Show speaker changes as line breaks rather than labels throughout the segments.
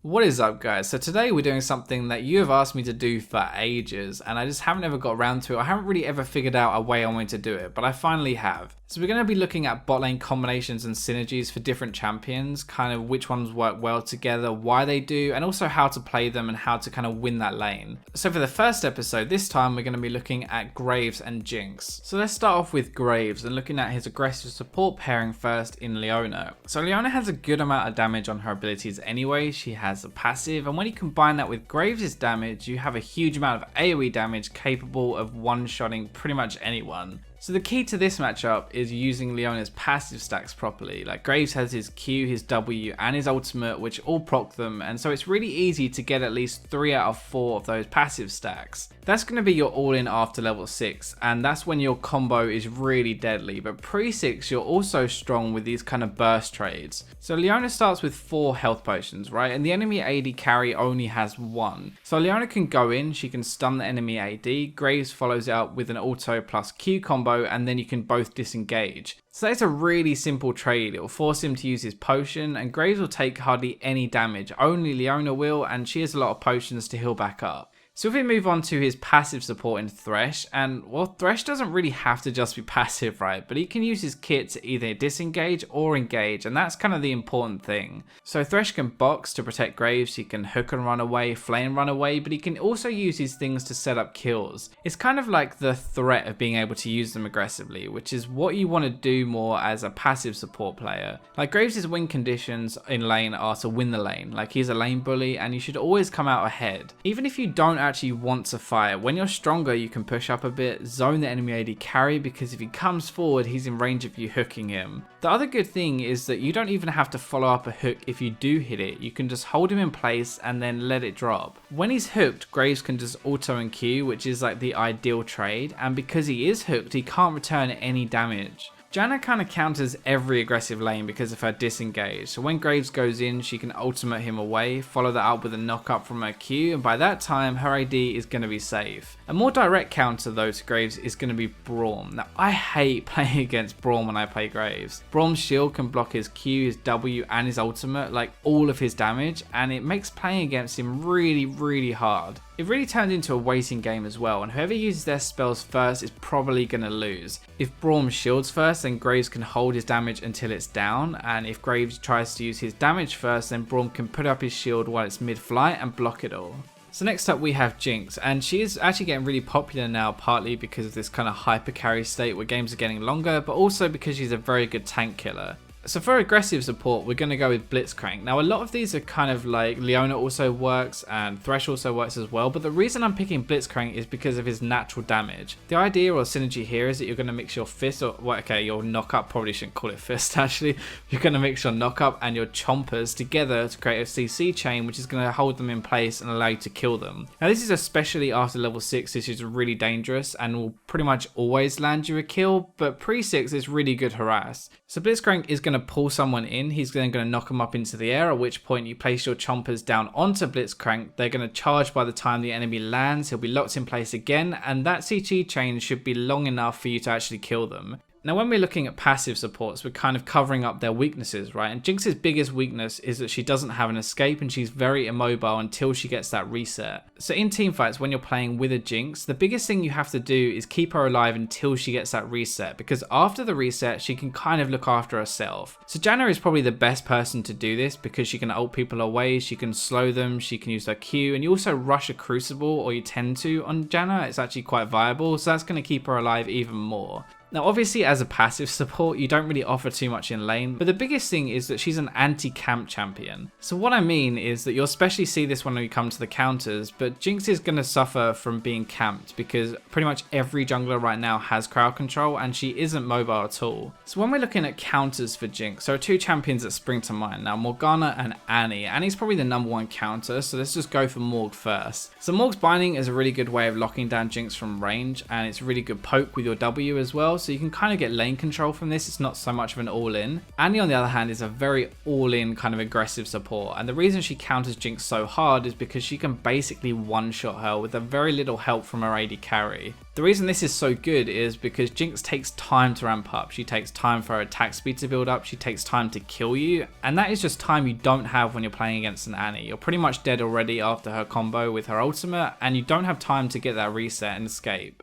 What is up, guys? So today we're doing something that you have asked me to do for ages and I just haven't ever got around to it. I haven't really ever figured out a way I want to do it, but I finally have. So we're going to be looking at bot lane combinations and synergies for different champions, kind of which ones work well together, why they do, and also how to play them and how to kind of win that lane. So for the first episode, this time we're going to be looking at Graves and Jinx. So let's start off with Graves and looking at his aggressive support pairing first in Leona. So Leona has a good amount of damage on her abilities anyway. She has a passive, and when you combine that with Graves' damage, you have a huge amount of AoE damage capable of one-shotting pretty much anyone. So the key to this matchup is using Leona's passive stacks properly. Like Graves has his Q, his W, and his ultimate, which all proc them, and so it's really easy to get at least 3 out of 4 of those passive stacks. That's going to be your all-in after level 6, and that's when your combo is really deadly, but pre-6 you're also strong with these kind of burst trades. So Leona starts with 4 health potions, right, and the enemy AD carry only has 1. So Leona can go in, she can stun the enemy AD, Graves follows it up with an auto plus Q combo, and then you can both disengage. So that's a really simple trade. It will force him to use his potion, and Graves will take hardly any damage, only Leona will, and she has a lot of potions to heal back up. So if we move on to his passive support in Thresh, and well, Thresh doesn't really have to just be passive, right? But he can use his kit to either disengage or engage, and that's kind of the important thing. So Thresh can box to protect Graves, he can hook and run away, flame run away, but he can also use his things to set up kills. It's kind of like the threat of being able to use them aggressively, which is what you want to do more as a passive support player. Like Graves' win conditions in lane are to win the lane, like he's a lane bully and you should always come out ahead. Even if you don't actually want to fight, when you're stronger you can push up a bit, zone the enemy AD carry, because if he comes forward he's in range of you hooking him. The other good thing is that you don't even have to follow up a hook if you do hit it, you can just hold him in place and then let it drop. When he's hooked, Graves can just auto and Q, which is like the ideal trade, and because he is hooked he can't return any damage. Janna kind of counters every aggressive lane because of her disengage, so when Graves goes in she can ultimate him away, follow that up with a knock up from her Q, and by that time her AD is going to be safe. A more direct counter though to Graves is going to be Braum. Now I hate playing against Braum when I play Graves. Braum's shield can block his Q, his W and his ultimate, like all of his damage, and it makes playing against him really hard. It really turns into a waiting game as well, and whoever uses their spells first is probably going to lose. If Braum shields first, then Graves can hold his damage until it's down, and if Graves tries to use his damage first, then Braum can put up his shield while it's mid-flight and block it all. So next up we have Jinx, and she is actually getting really popular now, partly because of this kind of hyper carry state where games are getting longer, but also because she's a very good tank killer. So for aggressive support, we're going to go with Blitzcrank. Now a lot of these are kind of like Leona also works and Thresh also works as well, but the reason I'm picking Blitzcrank is because of his natural damage. The idea or synergy here is that you're going to mix your fist, or well, okay, your knockup, probably shouldn't call it fist actually. You're going to mix your knockup and your chompers together to create a CC chain, which is going to hold them in place and allow you to kill them. Now this is especially after level 6, this is really dangerous and will pretty much always land you a kill, but pre-6 is really good harass. So Blitzcrank is going to pull someone in, he's then going to knock them up into the air, at which point you place your chompers down onto Blitzcrank, they're going to charge by the time the enemy lands, he'll be locked in place again, and that CG chain should be long enough for you to actually kill them. Now when we're looking at passive supports, we're kind of covering up their weaknesses, right? And Jinx's biggest weakness is that she doesn't have an escape and she's very immobile until she gets that reset. So in teamfights, when you're playing with a Jinx, the biggest thing you have to do is keep her alive until she gets that reset, because after the reset, she can kind of look after herself. So Janna is probably the best person to do this because she can ult people away, she can slow them, she can use her Q, and you also rush a Crucible, or you tend to on Janna. It's actually quite viable, so that's going to keep her alive even more. Now obviously as a passive support you don't really offer too much in lane, but the biggest thing is that she's an anti-camp champion. So what I mean is that you'll especially see this when we come to the counters, but Jinx is going to suffer from being camped because pretty much every jungler right now has crowd control and she isn't mobile at all. So when we're looking at counters for Jinx, there are 2 champions that spring to mind. Now Morgana and Annie. Annie's probably the #1 counter, so let's just go for Morg first. So Morg's binding is a really good way of locking down Jinx from range, and it's a really good poke with your W as well. so you can kind of get lane control from this. It's not so much of an all-in. Annie, on the other hand, is a very all-in kind of aggressive support, and the reason she counters Jinx so hard is because she can basically one-shot her with a very little help from her AD carry. The reason this is so good is because Jinx takes time to ramp up. She takes time for her attack speed to build up, she takes time to kill you, and that is just time you don't have when you're playing against an Annie. You're pretty much dead already after her combo with her ultimate, and you don't have time to get that reset and escape.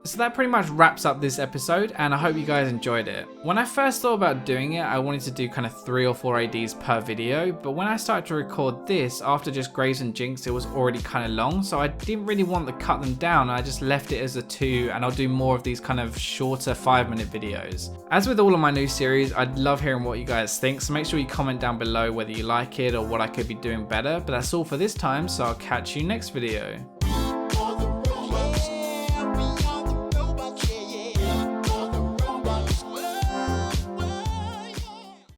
So that pretty much wraps up this episode, and I hope you guys enjoyed it. When I first thought about doing it, I wanted to do kind of 3 or 4 ADs per video, but when I started to record this, after just Graves and Jinx, it was already kind of long, so I didn't really want to cut them down. I just left it as a 2, and I'll do more of these kind of shorter 5-minute videos. As with all of my new series, I'd love hearing what you guys think, so make sure you comment down below whether you like it or what I could be doing better, but that's all for this time, so I'll catch you next video.